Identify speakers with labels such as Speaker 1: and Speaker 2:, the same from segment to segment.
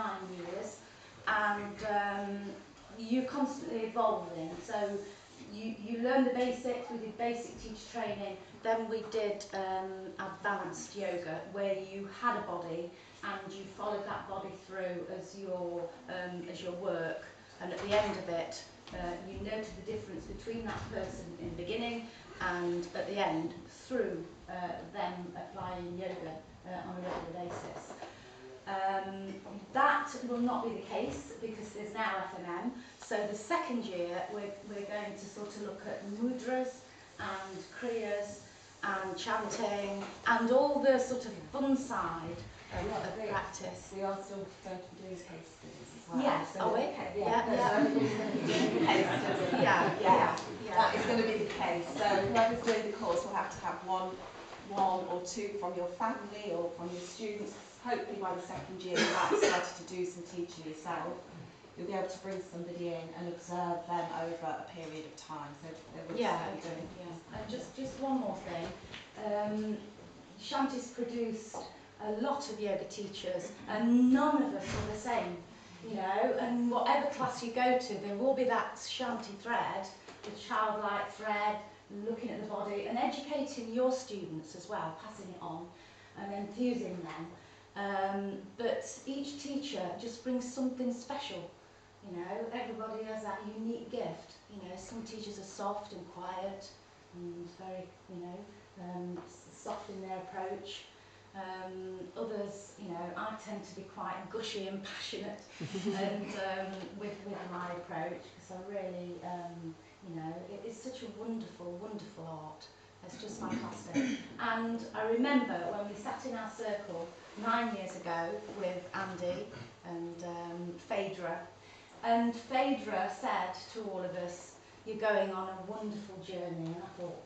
Speaker 1: 9 years, and you're constantly evolving. So you learn the basics. We did basic teacher training, then we did advanced yoga, where you had a body and you followed that body through as your work, and at the end of it you noted the difference between that person in the beginning and at the end through them applying yoga on a regular basis. That will not be the case because there's now FMM. So the second year we're going to sort of look at mudras and kriyas and chanting and all the sort of fun side of practice.
Speaker 2: We are still going to be doing case studies as well.
Speaker 1: Yes,
Speaker 2: so
Speaker 1: are we? Yeah.
Speaker 2: That is going to be the case. So whoever's doing the course will have to have one or two from your family or from your students. Hopefully by the second year you might have started to do some teaching yourself. You'll be able to bring somebody in and observe them over a period of time. So they will start doing.
Speaker 1: And just one more thing. Shanti's produced a lot of yoga teachers, and none of us are the same, you know. And whatever class you go to, there will be that Shanti thread, the childlike thread, looking at the body and educating your students as well, passing it on and enthusing them. But each teacher just brings something special. You know, everybody has that unique gift. You know, some teachers are soft and quiet and very, you know, soft in their approach. Others, you know, I tend to be quite gushy and passionate and with my approach, because I really, you know, it's such a wonderful, wonderful art. It's just fantastic. And I remember when we sat in our circle 9 years ago with Andy and Phaedra, and Phaedra said to all of us, "You're going on a wonderful journey," and I thought,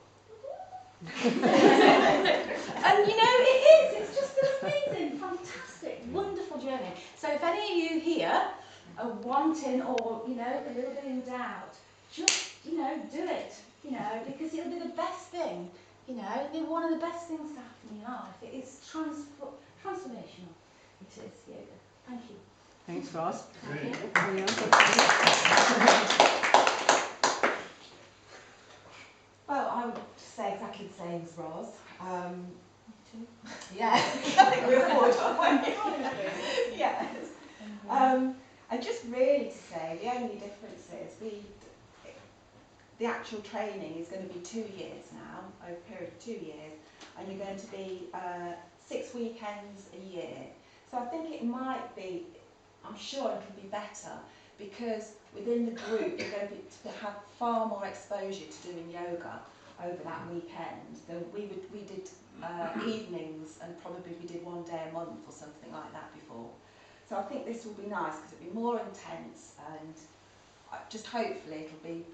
Speaker 1: and you know, it's just an amazing, fantastic, wonderful journey. So if any of you here are wanting or, you know, a little bit in doubt, just, you know, do it, you know, because it'll be the best thing, you know, it'll be one of the best things to happen in your life. It's transformational. It is yoga. Thank you.
Speaker 3: Thanks, Roz.
Speaker 1: Thank you.
Speaker 2: Well, I would say exactly the same as Roz. Yeah, I think we all would. Yes. And just really to say, the only difference is the actual training is going to be 2 years now, over a period of 2 years, and you're going to be 6 weekends a year. So I think it might be, I'm sure it will be better, because within the group you're going to have far more exposure to doing yoga over that weekend than we did evenings, and probably we did 1 day a month or something like that before. So I think this will be nice because it'll be more intense, and just hopefully it'll be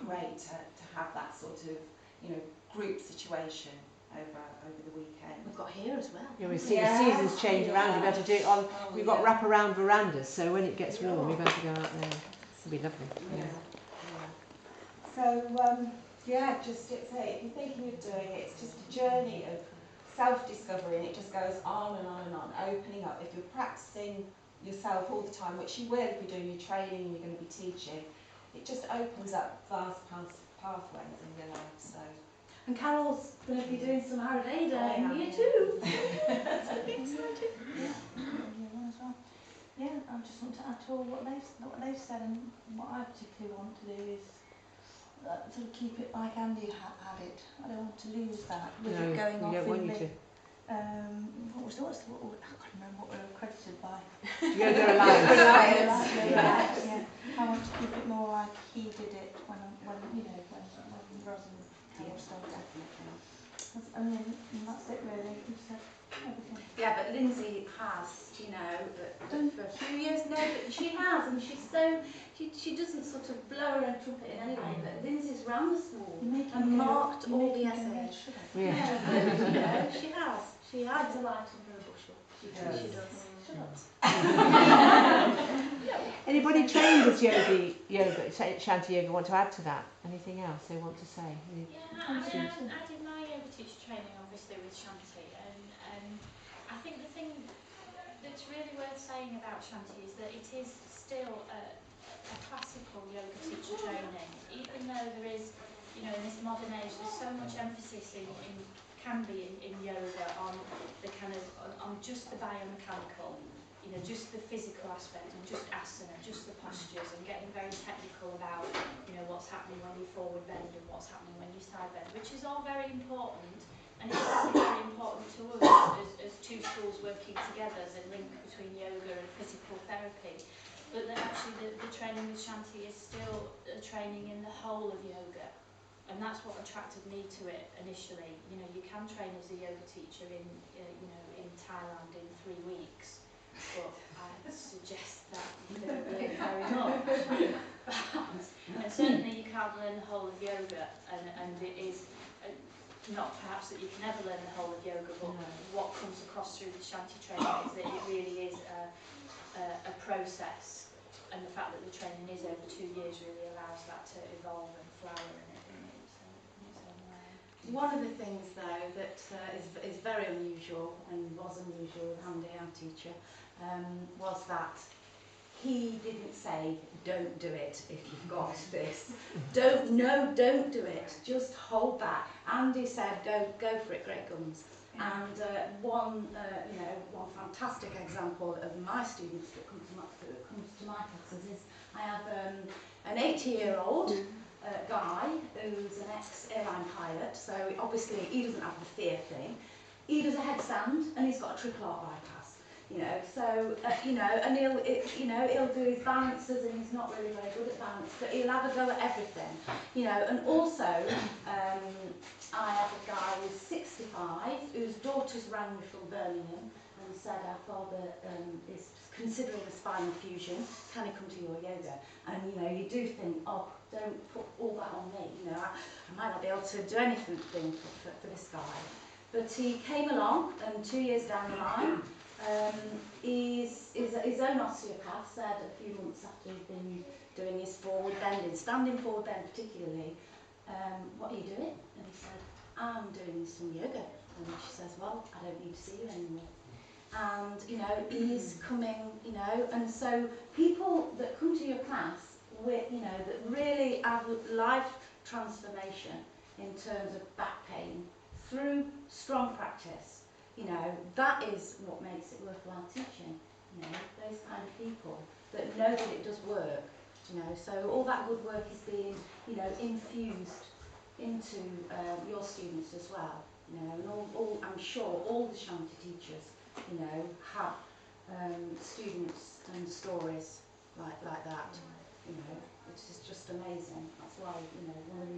Speaker 2: great to have that sort of, you know, group situation over the weekend.
Speaker 1: We've got here as well.
Speaker 3: Yeah, we see the seasons change around. You've got to do it on. We've got wrap-around verandas, so when it gets warm, you've got to go out there. It'll be lovely.
Speaker 2: So just if you're thinking of doing it, it's just a journey of self-discovery, and it just goes on and on and on, opening up. If you're practicing yourself all the time, which you will if you're doing your training and you're going to be teaching, it just opens up vast pathways in your life. So.
Speaker 1: And Carol's going to be doing some Ayurveda in year 2. That's going to be exciting.
Speaker 4: Yeah, I just want to add to all what they've said, and what I particularly want to do is sort of keep it like Andy had it. I don't want to lose that with it going off in the. I can't remember what we're accredited by.
Speaker 3: Yoga Alliance.
Speaker 4: Yeah. I want to keep it more like he did it when Roz and Carol started. And that's it really.
Speaker 1: Yeah, but Lindsay has, you know, for a few years now, but she has, and she's so, she doesn't sort of blow her own trumpet in any way, but Lindsay's round the school and marked all the essays.
Speaker 3: Yeah.
Speaker 1: You know, she has. She hides a light under a bushel. She does.
Speaker 3: Anybody trained as yoga, Shanti Yoga, want to add to that? Anything else they want to say?
Speaker 5: Yeah, I did my yoga teacher training obviously with Shanti, and I think the that's really worth saying about Shanti is that it is still a classical yoga teacher training, even though there is, you know, in this modern age, there's so much emphasis in yoga on the kind of on just the biomechanical, you know, just the physical aspect and just asana, just the postures, and getting very technical about, you know, what's happening when you forward bend and what's happening when you side bend, which is all very important, and it's very important to us as two schools working together as a link between yoga and physical therapy. But that actually the training with Shanti is still a training in the whole of yoga. And that's what attracted me to it initially. You know, you can train as a yoga teacher in, you know, in Thailand in 3 weeks, but I suggest that you don't learn very much. And certainly you can't learn the whole of yoga, and it is not perhaps that you can never learn the whole of yoga, but what comes across through the Shanti training is that it really is a process, and the fact that the training is over 2 years really allows that to evolve and flower in its own way.
Speaker 1: One of the things though that is very unusual and was unusual with Andy, our teacher, was that he didn't say, don't do it if you've got this. Don't do it. Just hold back. Andy said, go for it, great guns. And one fantastic example of my students that comes to my classes is I have an 80-year-old guy who's an ex-airline pilot, so obviously he doesn't have the fear thing. He does a headstand and he's got a triple arc bypass. You know, so and he'll do his balances, and he's not really very good at balance, but he'll have a go at everything. You know, and also I have a guy who's 65 whose daughter's rang me from Birmingham and said our father is considering a spinal fusion. Can he come to your yoga? And you know, you do think, oh, don't put all that on me. You know, I might not be able to do anything for this guy. But he came along, and 2 years down the line, his own osteopath said a few months after he'd been doing his forward bending, standing forward bend particularly, what are you doing? And he said, I'm doing some yoga. And she says, well, I don't need to see you anymore. And, you know, he's coming, you know, and so people that come to your class, with, you know, that really have life transformation in terms of back pain through strong practice, you know, that is what makes it worthwhile teaching, you know, those kind of people that know that it does work, you know, so all that good work is being, you know, infused into your students as well, you know, and all I'm sure all the Shanti teachers, you know, have students and stories like that, you know, which is just amazing. That's why, you know, one of the